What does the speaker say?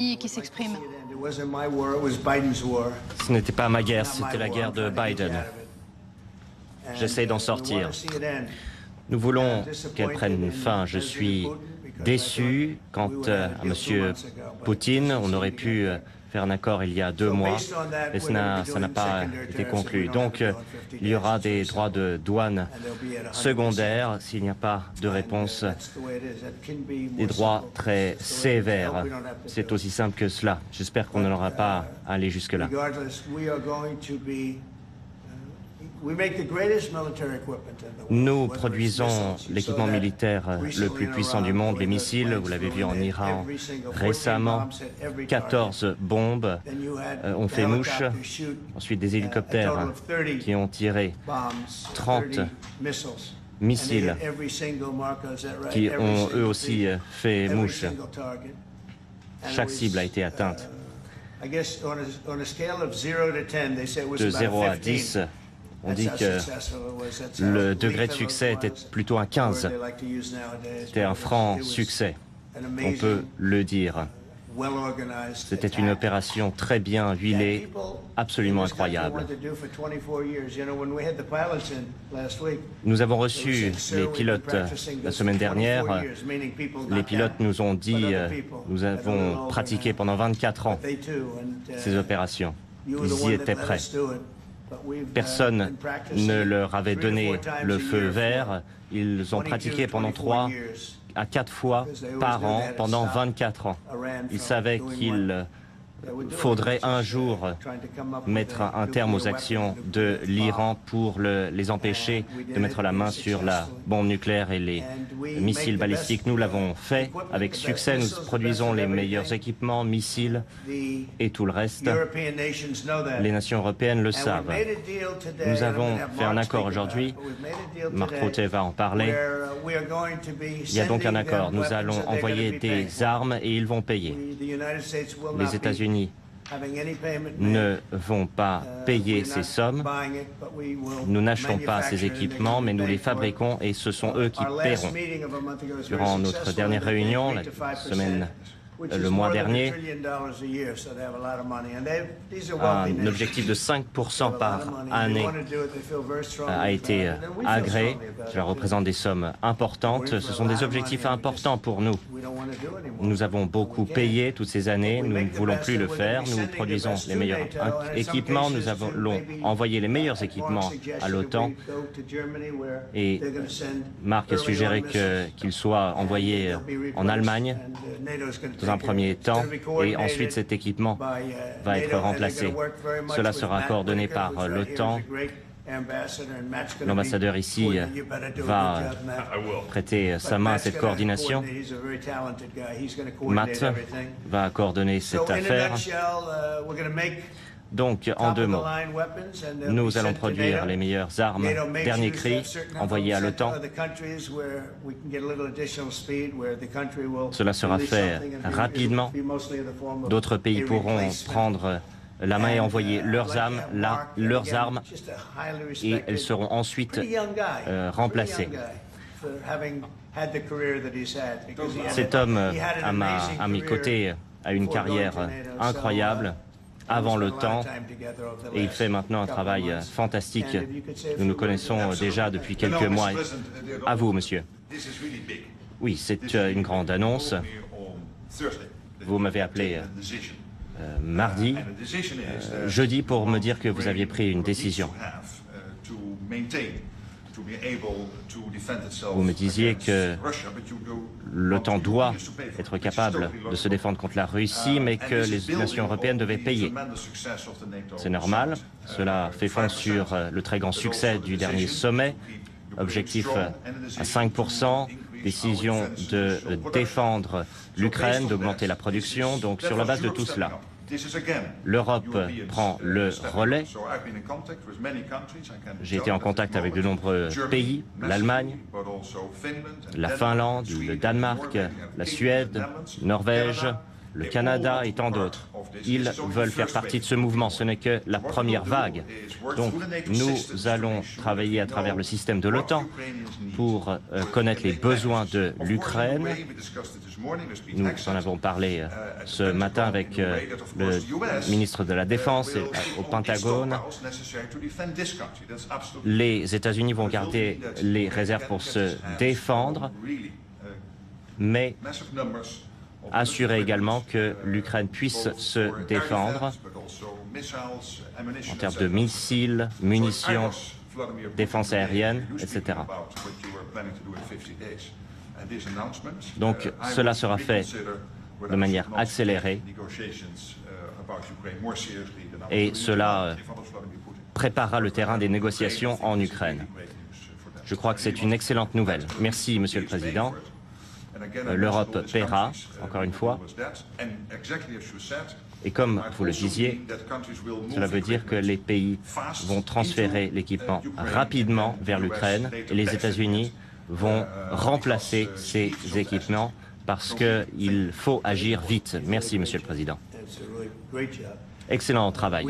qui s'exprime. Ce n'était pas ma guerre, c'était la guerre de Biden. J'essaie d'en sortir. Nous voulons qu'elle prenne fin. Je suis déçu quant à M. Poutine. On aurait pu faire un accord il y a 2 mois, mais ça n'a pas été conclu. Donc, il y aura des droits de douane secondaires s'il n'y a pas de réponse, des droits très sévères. C'est aussi simple que cela. J'espère qu'on n'aura pas à aller jusque-là. Nous produisons l'équipement militaire le plus puissant du monde, les missiles, vous l'avez vu en Iran récemment, 14 bombes ont fait mouche, ensuite des hélicoptères qui ont tiré 30 missiles qui ont eux aussi fait mouche. Chaque cible a été atteinte. De 0 à 10, on dit que le degré de succès était plutôt un 15. C'était un franc succès, on peut le dire. C'était une opération très bien huilée, absolument incroyable. Nous avons reçu les pilotes la semaine dernière. Les pilotes nous ont dit nous avons pratiqué pendant 24 ans ces opérations. Ils y étaient prêts. Personne ne leur avait donné le feu vert. Ils ont pratiqué pendant 3 à 4 fois par an pendant 24 ans. Ils savaient qu'il faudrait un jour mettre un terme aux actions de l'Iran pour les empêcher de mettre la main sur la bombe nucléaire et les missiles balistiques. Nous l'avons fait avec succès. Nous produisons les meilleurs équipements, missiles et tout le reste. Les nations européennes le savent. Nous avons fait un accord aujourd'hui. Marc Rutte va en parler. Il y a donc un accord. Nous allons envoyer des armes et ils vont payer. Les États-Unis ne vont pas payer ces sommes. Nous n'achetons pas ces équipements, mais nous les fabriquons et ce sont eux qui paieront. Durant notre dernière réunion, le mois dernier, un objectif de 5% par année a été agréé. Cela représente des sommes importantes. Ce sont des objectifs importants pour nous. Nous avons beaucoup payé toutes ces années. Nous ne voulons plus le faire. Nous produisons les meilleurs équipements. Nous allons envoyer les meilleurs équipements à l'OTAN. Et Marc a suggéré qu'il soit envoyé en Allemagne dans un premier temps, et ensuite cet équipement va être remplacé. Cela sera coordonné par l'OTAN. L'ambassadeur ici va prêter sa main à cette coordination. Matt va coordonner cette affaire. Donc, en 2 mots, nous allons produire les meilleures armes, dernier cri, envoyées à l'OTAN. Cela sera fait rapidement. D'autres pays pourront prendre la main et envoyer leurs armes, et elles seront ensuite remplacées. Cet homme à mes côtés a une carrière incroyable avant le temps, et il fait maintenant un travail fantastique. Nous nous connaissons déjà depuis quelques mois. À vous, monsieur. Oui, c'est une grande annonce. Vous m'avez appelé mardi, jeudi, pour me dire que vous aviez pris une décision. Vous me disiez que l'OTAN doit être capable de se défendre contre la Russie, mais que les nations européennes devaient payer. C'est normal. Cela fait fond sur le très grand succès du dernier sommet. Objectif à 5%, décision de défendre l'Ukraine, d'augmenter la production. Donc sur la base de tout cela, l'Europe prend le relais. J'ai été en contact avec de nombreux pays, l'Allemagne, la Finlande, le Danemark, la Suède, Norvège, le Canada et tant d'autres. Ils veulent faire partie de ce mouvement. Ce n'est que la première vague. Donc, nous allons travailler à travers le système de l'OTAN pour connaître les besoins de l'Ukraine. Nous en avons parlé ce matin avec le ministre de la Défense et au Pentagone. Les États-Unis vont garder les réserves pour se défendre, mais assurer également que l'Ukraine puisse se défendre en termes de missiles, munitions, défense aérienne, etc. Donc cela sera fait de manière accélérée et cela préparera le terrain des négociations en Ukraine. Je crois que c'est une excellente nouvelle. Merci, Monsieur le Président. L'Europe paiera, encore une fois. Et comme vous le disiez, cela veut dire que les pays vont transférer l'équipement rapidement vers l'Ukraine et les États-Unis vont remplacer ces équipements parce qu'il faut agir vite. Merci, Monsieur le Président. Excellent travail.